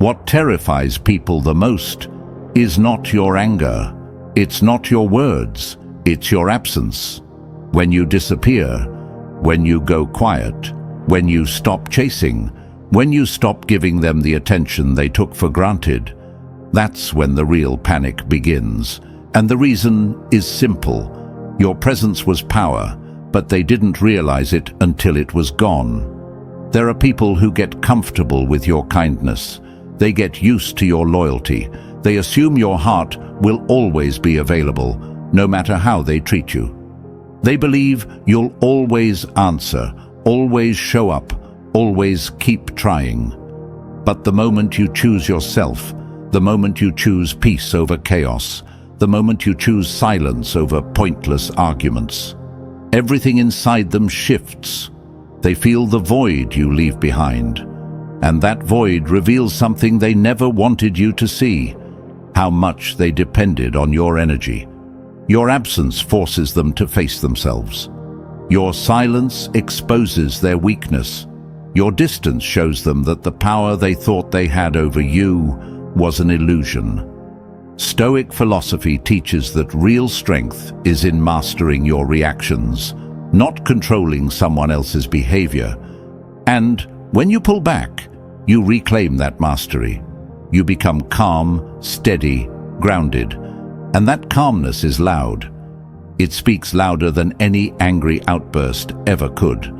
What terrifies people the most is not your anger, it's not your words, it's your absence. When you disappear, when you go quiet, when you stop chasing, when you stop giving them the attention they took for granted, that's when the real panic begins. And the reason is simple. Your presence was power, but they didn't realize it until it was gone. There are people who get comfortable with your kindness. They get used to your loyalty. They assume your heart will always be available, no matter how they treat you. They believe you'll always answer, always show up, always keep trying. But the moment you choose yourself, the moment you choose peace over chaos, the moment you choose silence over pointless arguments, everything inside them shifts. They feel the void you leave behind. And that void reveals something they never wanted you to see: how much they depended on your energy. Your absence forces them to face themselves. Your silence exposes their weakness. Your distance shows them that the power they thought they had over you was an illusion. Stoic philosophy teaches that real strength is in mastering your reactions, not controlling someone else's behavior. And when you pull back, you reclaim that mastery. You become calm, steady, grounded. And that calmness is loud. It speaks louder than any angry outburst ever could.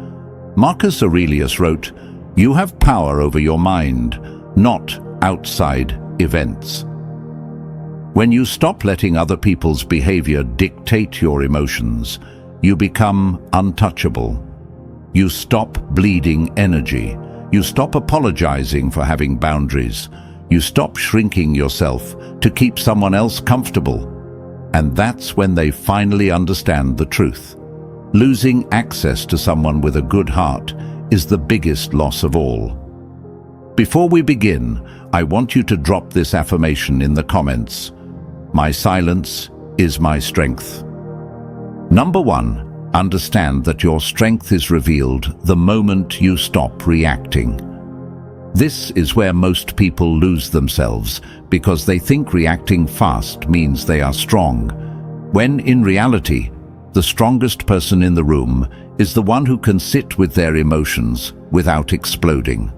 Marcus Aurelius wrote, "You have power over your mind, not outside events." When you stop letting other people's behavior dictate your emotions, you become untouchable. You stop bleeding energy. You stop apologizing for having boundaries. You stop shrinking yourself to keep someone else comfortable. And that's when they finally understand the truth. Losing access to someone with a good heart is the biggest loss of all. Before we begin, I want you to drop this affirmation in the comments. My silence is my strength. Number 1, understand that your strength is revealed the moment you stop reacting. This is where most people lose themselves because they think reacting fast means they are strong, when in reality, the strongest person in the room is the one who can sit with their emotions without exploding.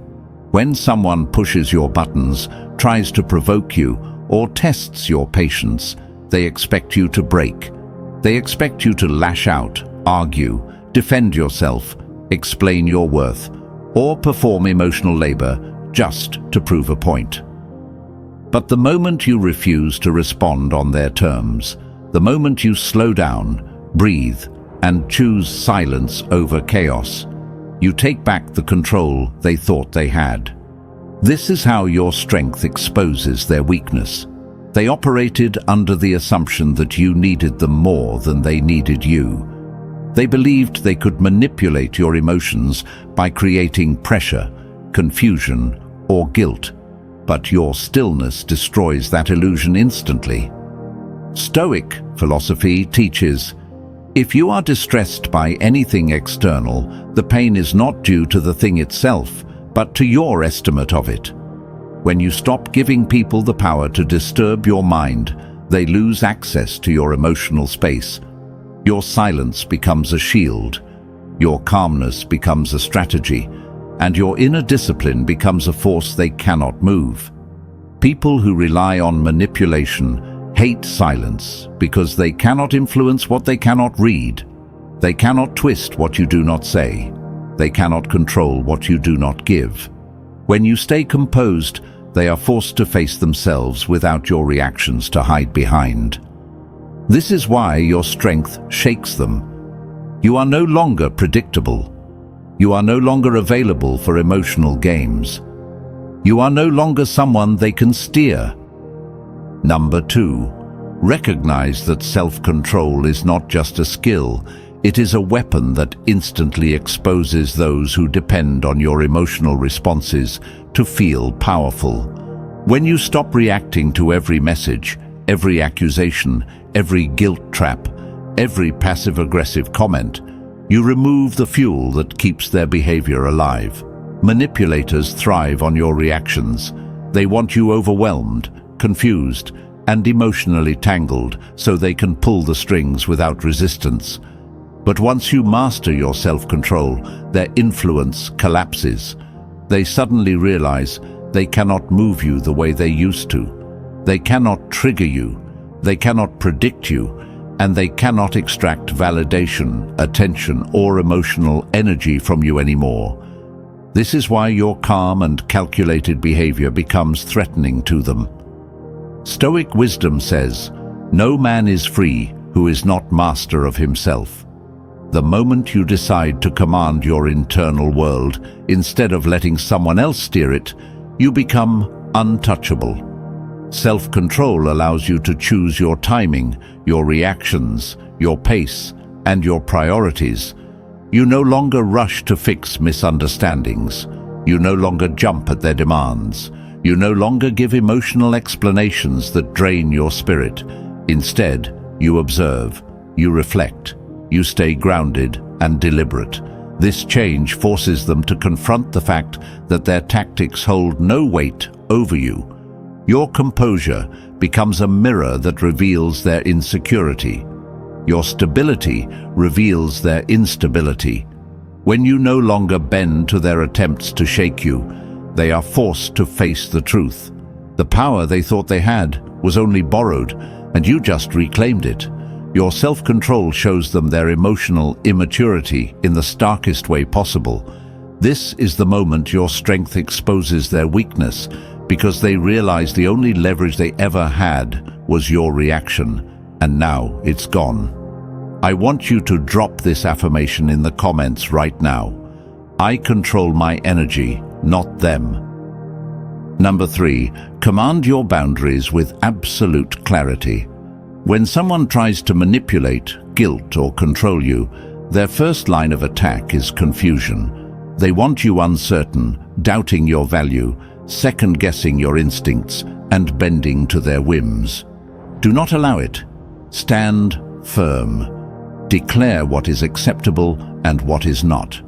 When someone pushes your buttons, tries to provoke you, or tests your patience, they expect you to break. They expect you to lash out, argue, defend yourself, explain your worth, or perform emotional labor just to prove a point. But the moment you refuse to respond on their terms, the moment you slow down, breathe, and choose silence over chaos, you take back the control they thought they had. This is how your strength exposes their weakness. They operated under the assumption that you needed them more than they needed you. They believed they could manipulate your emotions by creating pressure, confusion, or guilt, but your stillness destroys that illusion instantly. Stoic philosophy teaches, if you are distressed by anything external, the pain is not due to the thing itself, but to your estimate of it. When you stop giving people the power to disturb your mind, they lose access to your emotional space. Your silence becomes a shield, your calmness becomes a strategy, and your inner discipline becomes a force they cannot move. People who rely on manipulation hate silence because they cannot influence what they cannot read. They cannot twist what you do not say. They cannot control what you do not give. When you stay composed, they are forced to face themselves without your reactions to hide behind. This is why your strength shakes them. You are no longer predictable. You are no longer available for emotional games. You are no longer someone they can steer. Number 2, recognize that self-control is not just a skill, it is a weapon that instantly exposes those who depend on your emotional responses to feel powerful. When you stop reacting to every message, every accusation, every guilt trap, every passive-aggressive comment, you remove the fuel that keeps their behavior alive. Manipulators thrive on your reactions. They want you overwhelmed, confused, and emotionally tangled so they can pull the strings without resistance. But once you master your self-control, their influence collapses. They suddenly realize they cannot move you the way they used to. They cannot trigger you, they cannot predict you, and they cannot extract validation, attention, or emotional energy from you anymore. This is why your calm and calculated behavior becomes threatening to them. Stoic wisdom says, "No man is free who is not master of himself." The moment you decide to command your internal world, instead of letting someone else steer it, you become untouchable. Self-control allows you to choose your timing, your reactions, your pace, and your priorities. You no longer rush to fix misunderstandings. You no longer jump at their demands. You no longer give emotional explanations that drain your spirit. Instead, you observe, you reflect, you stay grounded and deliberate. This change forces them to confront the fact that their tactics hold no weight over you. Your composure becomes a mirror that reveals their insecurity. Your stability reveals their instability. When you no longer bend to their attempts to shake you, they are forced to face the truth. The power they thought they had was only borrowed, and you just reclaimed it. Your self-control shows them their emotional immaturity in the starkest way possible. This is the moment your strength exposes their weakness, because they realize the only leverage they ever had was your reaction, and now it's gone. I want you to drop this affirmation in the comments right now. I control my energy, not them. Number 3, command your boundaries with absolute clarity. When someone tries to manipulate, guilt, or control you, their first line of attack is confusion. They want you uncertain, doubting your value, second-guessing your instincts, and bending to their whims. Do not allow it. Stand firm. Declare what is acceptable and what is not.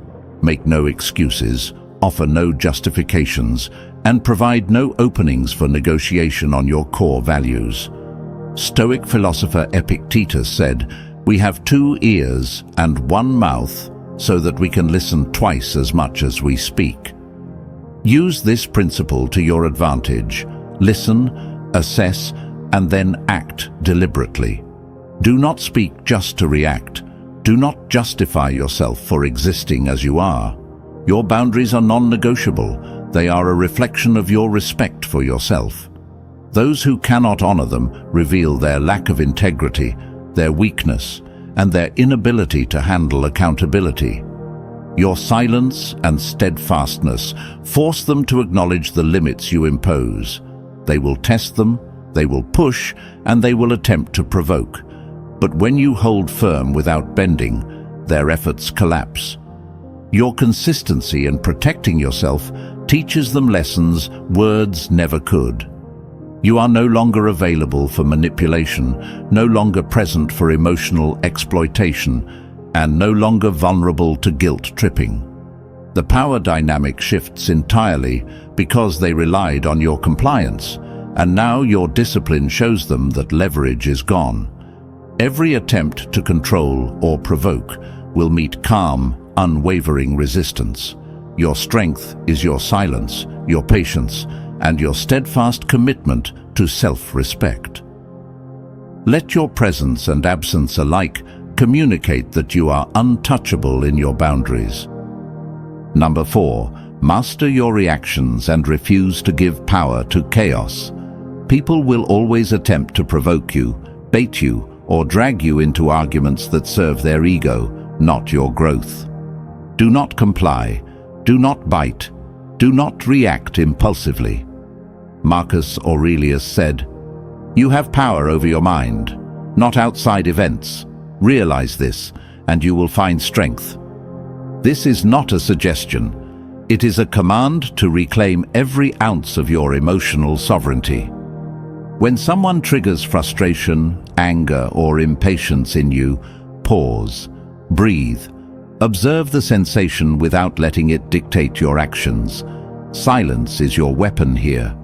Make no excuses, offer no justifications, and provide no openings for negotiation on your core values. Stoic philosopher Epictetus said, "We have 2 ears and 1 mouth so that we can listen twice as much as we speak." Use this principle to your advantage. Listen, assess, and then act deliberately. Do not speak just to react. Do not justify yourself for existing as you are. Your boundaries are non-negotiable. They are a reflection of your respect for yourself. Those who cannot honor them reveal their lack of integrity, their weakness, and their inability to handle accountability. Your silence and steadfastness force them to acknowledge the limits you impose. They will test them, they will push, and they will attempt to provoke. But when you hold firm without bending, their efforts collapse. Your consistency in protecting yourself teaches them lessons words never could. You are no longer available for manipulation, no longer present for emotional exploitation, and no longer vulnerable to guilt-tripping. The power dynamic shifts entirely because they relied on your compliance, and now your discipline shows them that leverage is gone. Every attempt to control or provoke will meet calm, unwavering resistance. Your strength is your silence, your patience, and your steadfast commitment to self-respect. Let your presence and absence alike communicate that you are untouchable in your boundaries. Number 4, master your reactions and refuse to give power to chaos. People will always attempt to provoke you, bait you, or drag you into arguments that serve their ego, not your growth. Do not comply. Do not bite. Do not react impulsively. Marcus Aurelius said, "You have power over your mind, not outside events. Realize this, and you will find strength." This is not a suggestion. It is a command to reclaim every ounce of your emotional sovereignty. When someone triggers frustration, anger, or impatience in you, pause, breathe. Observe the sensation without letting it dictate your actions. Silence is your weapon here.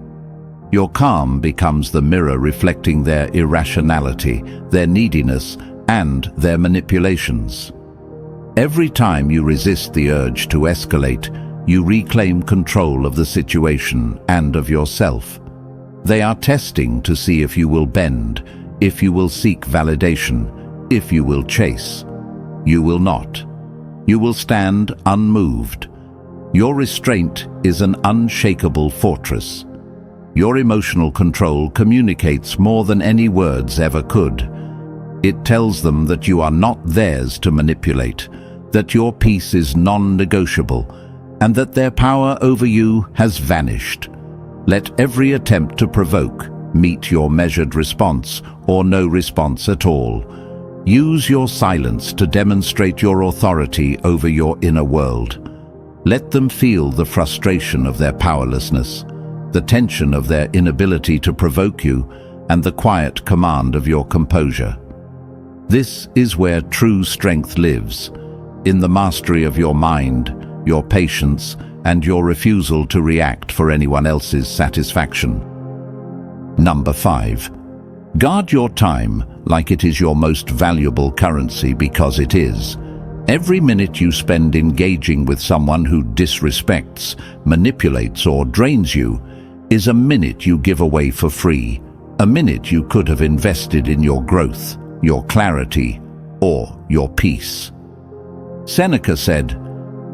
Your calm becomes the mirror reflecting their irrationality, their neediness, and their manipulations. Every time you resist the urge to escalate, you reclaim control of the situation and of yourself. They are testing to see if you will bend, if you will seek validation, if you will chase. You will not. You will stand unmoved. Your restraint is an unshakable fortress. Your emotional control communicates more than any words ever could. It tells them that you are not theirs to manipulate, that your peace is non-negotiable, and that their power over you has vanished. Let every attempt to provoke meet your measured response or no response at all. Use your silence to demonstrate your authority over your inner world. Let them feel the frustration of their powerlessness, the tension of their inability to provoke you, and the quiet command of your composure. This is where true strength lives, in the mastery of your mind, your patience, and your refusal to react for anyone else's satisfaction. Number 5. Guard your time like it is your most valuable currency, because it is. Every minute you spend engaging with someone who disrespects, manipulates, or drains you is a minute you give away for free, a minute you could have invested in your growth, your clarity, or your peace. Seneca said,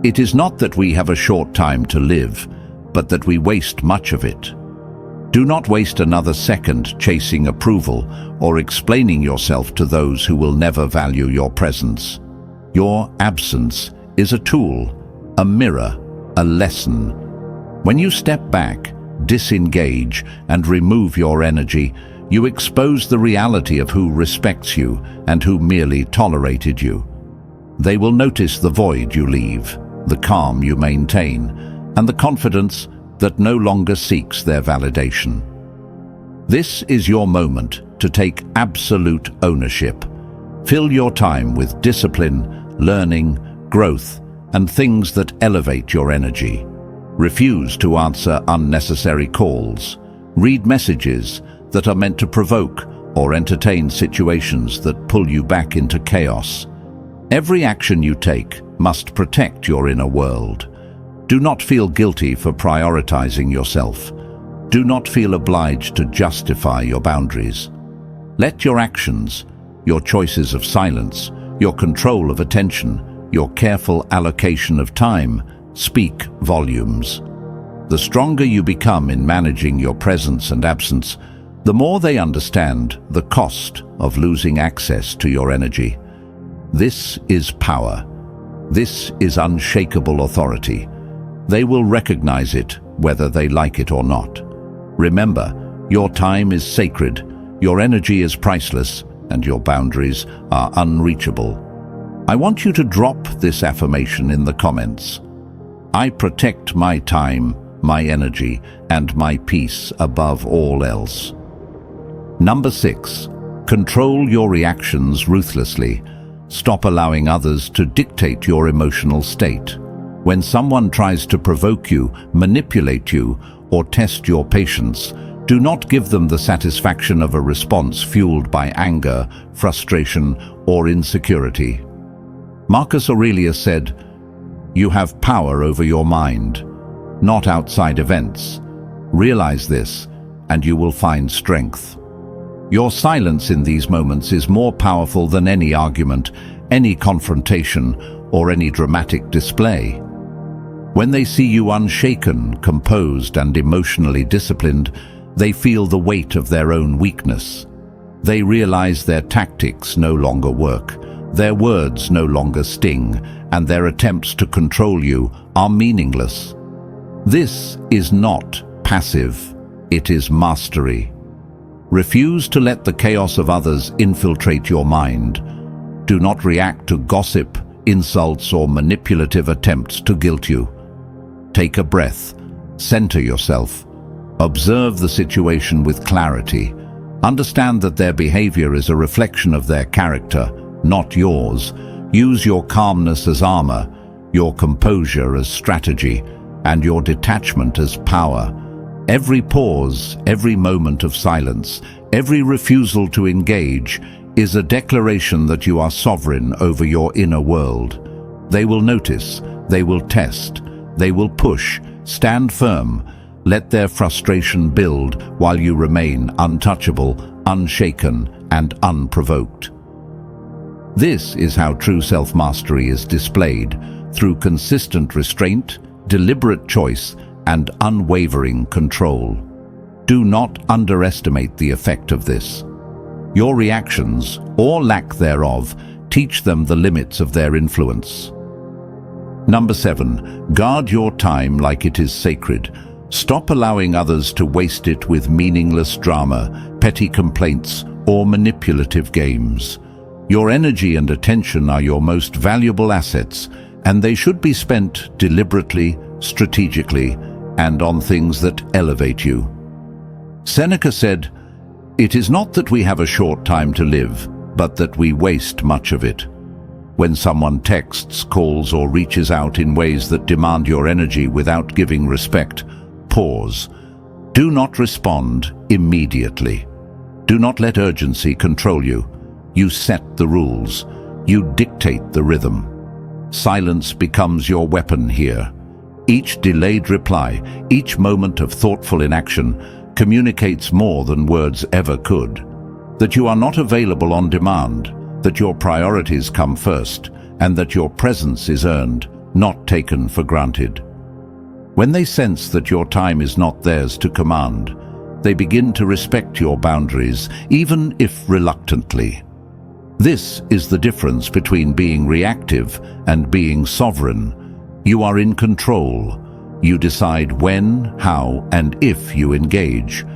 "It is not that we have a short time to live, but that we waste much of it." Do not waste another second chasing approval or explaining yourself to those who will never value your presence. Your absence is a tool, a mirror, a lesson. When you step back, disengage, and remove your energy, you expose the reality of who respects you and who merely tolerated you. They will notice the void you leave, the calm you maintain, and the confidence that no longer seeks their validation. This is your moment to take absolute ownership. Fill your time with discipline, learning, growth, and things that elevate your energy. Refuse to answer unnecessary calls. Read messages that are meant to provoke or entertain situations that pull you back into chaos. Every action you take must protect your inner world. Do not feel guilty for prioritizing yourself. Do not feel obliged to justify your boundaries. Let your actions, your choices of silence, your control of attention, your careful allocation of time, speak volumes. The stronger you become in managing your presence and absence, the more they understand the cost of losing access to your energy. This is power. This is unshakable authority. They will recognize it whether they like it or not. Remember, your time is sacred, your energy is priceless, and your boundaries are unreachable. I want you to drop this affirmation in the comments. I protect my time, my energy, and my peace above all else. Number 6. Control your reactions ruthlessly. Stop allowing others to dictate your emotional state. When someone tries to provoke you, manipulate you, or test your patience, do not give them the satisfaction of a response fueled by anger, frustration, or insecurity. Marcus Aurelius said, "You have power over your mind, not outside events. Realize this, and you will find strength." Your silence in these moments is more powerful than any argument, any confrontation, or any dramatic display. When they see you unshaken, composed, and emotionally disciplined, they feel the weight of their own weakness. They realize their tactics no longer work, their words no longer sting, and their attempts to control you are meaningless. This is not passive, it is mastery. Refuse to let the chaos of others infiltrate your mind. Do not react to gossip, insults, or manipulative attempts to guilt you. Take a breath, center yourself, observe the situation with clarity. Understand that their behavior is a reflection of their character, not yours. Use your calmness as armor, your composure as strategy, and your detachment as power. Every pause, every moment of silence, every refusal to engage is a declaration that you are sovereign over your inner world. They will notice, they will test, they will push. Stand firm. Let their frustration build while you remain untouchable, unshaken, and unprovoked. This is how true self-mastery is displayed, through consistent restraint, deliberate choice, and unwavering control. Do not underestimate the effect of this. Your reactions, or lack thereof, teach them the limits of their influence. Number 7. Guard your time like it is sacred. Stop allowing others to waste it with meaningless drama, petty complaints, or manipulative games. Your energy and attention are your most valuable assets, and they should be spent deliberately, strategically, and on things that elevate you. Seneca said, "It is not that we have a short time to live, but that we waste much of it." When someone texts, calls, or reaches out in ways that demand your energy without giving respect, pause. Do not respond immediately. Do not let urgency control you. You set the rules. You dictate the rhythm. Silence becomes your weapon here. Each delayed reply, each moment of thoughtful inaction, communicates more than words ever could. That you are not available on demand, that your priorities come first, and that your presence is earned, not taken for granted. When they sense that your time is not theirs to command, they begin to respect your boundaries, even if reluctantly. This is the difference between being reactive and being sovereign. You are in control. You decide when, how, and if you engage.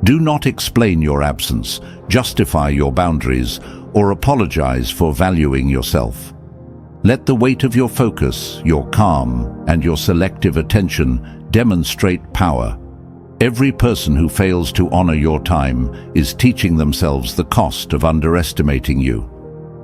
Do not explain your absence, justify your boundaries, or apologize for valuing yourself. Let the weight of your focus, your calm, and your selective attention demonstrate power. Every person who fails to honor your time is teaching themselves the cost of underestimating you.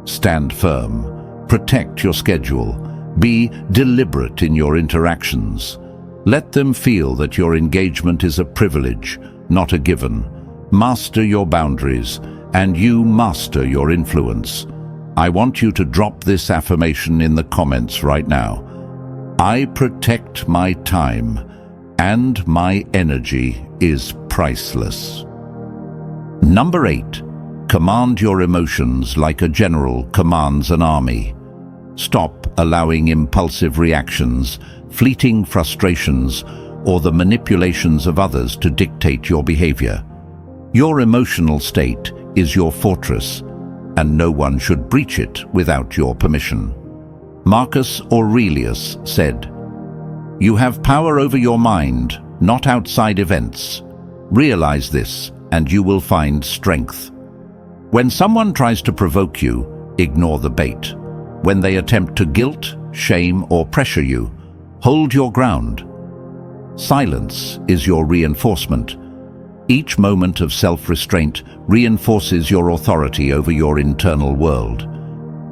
Stand firm. Protect your schedule. Be deliberate in your interactions. Let them feel that your engagement is a privilege, not a given. Master your boundaries, and you master your influence. I want you to drop this affirmation in the comments right now. I protect my time, and my energy is priceless. Number 8. Command your emotions like a general commands an army. Stop allowing impulsive reactions, fleeting frustrations, or the manipulations of others to dictate your behavior. Your emotional state is your fortress, and no one should breach it without your permission. Marcus Aurelius said, "You have power over your mind, not outside events. Realize this, and you will find strength." When someone tries to provoke you, ignore the bait. When they attempt to guilt, shame, or pressure you, hold your ground. Silence is your reinforcement. Each moment of self-restraint reinforces your authority over your internal world.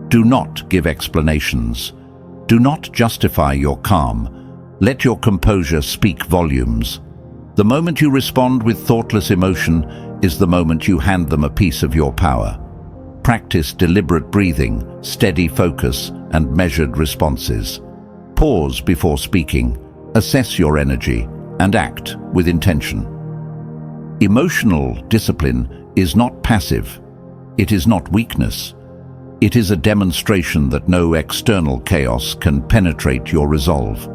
Do not give explanations. Do not justify your calm. Let your composure speak volumes. The moment you respond with thoughtless emotion is the moment you hand them a piece of your power. Practice deliberate breathing, steady focus, and measured responses. Pause before speaking, assess your energy, and act with intention. Emotional discipline is not passive. It is not weakness. It is a demonstration that no external chaos can penetrate your resolve.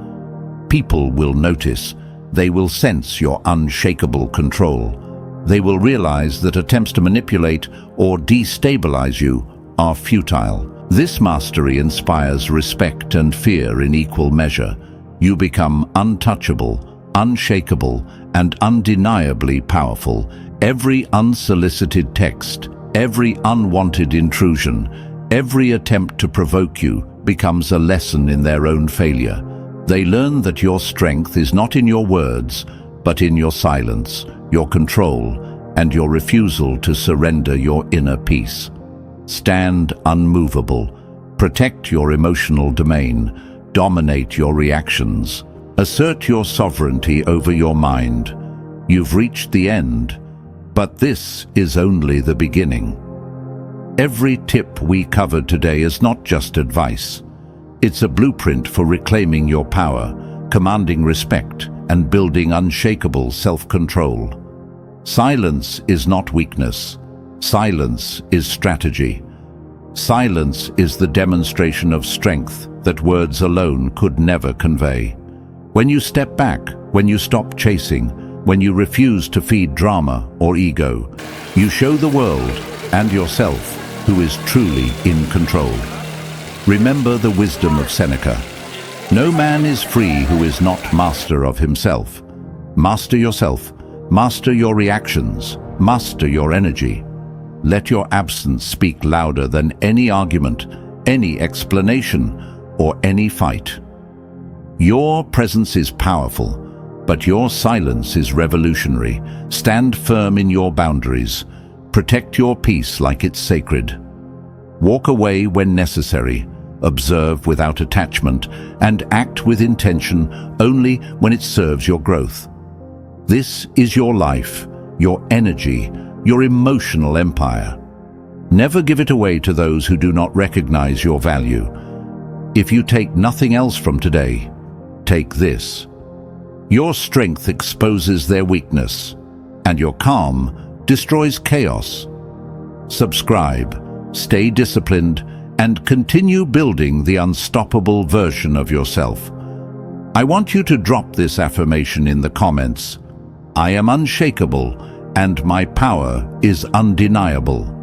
People will notice. They will sense your unshakable control. They will realize that attempts to manipulate or destabilize you are futile. This mastery inspires respect and fear in equal measure. You become untouchable, unshakable, and undeniably powerful. Every unsolicited text, every unwanted intrusion, every attempt to provoke you becomes a lesson in their own failure. They learn that your strength is not in your words, but in your silence, your control, and your refusal to surrender your inner peace. Stand unmovable. Protect your emotional domain. Dominate your reactions. Assert your sovereignty over your mind. You've reached the end, but this is only the beginning. Every tip we covered today is not just advice. It's a blueprint for reclaiming your power, commanding respect, and building unshakable self-control. Silence is not weakness. Silence is strategy. Silence is the demonstration of strength that words alone could never convey. When you step back, when you stop chasing, when you refuse to feed drama or ego, you show the world and yourself who is truly in control. Remember the wisdom of Seneca. No man is free who is not master of himself. Master yourself. Master your reactions. Master your energy. Let your absence speak louder than any argument, any explanation, or any fight. Your presence is powerful, but your silence is revolutionary. Stand firm in your boundaries. Protect your peace like it's sacred. Walk away when necessary. Observe without attachment, and act with intention only when it serves your growth. This is your life, your energy, your emotional empire. Never give it away to those who do not recognize your value. If you take nothing else from today, take this. Your strength exposes their weakness, and your calm destroys chaos. Subscribe, stay disciplined, and continue building the unstoppable version of yourself. I want you to drop this affirmation in the comments. I am unshakable, and my power is undeniable.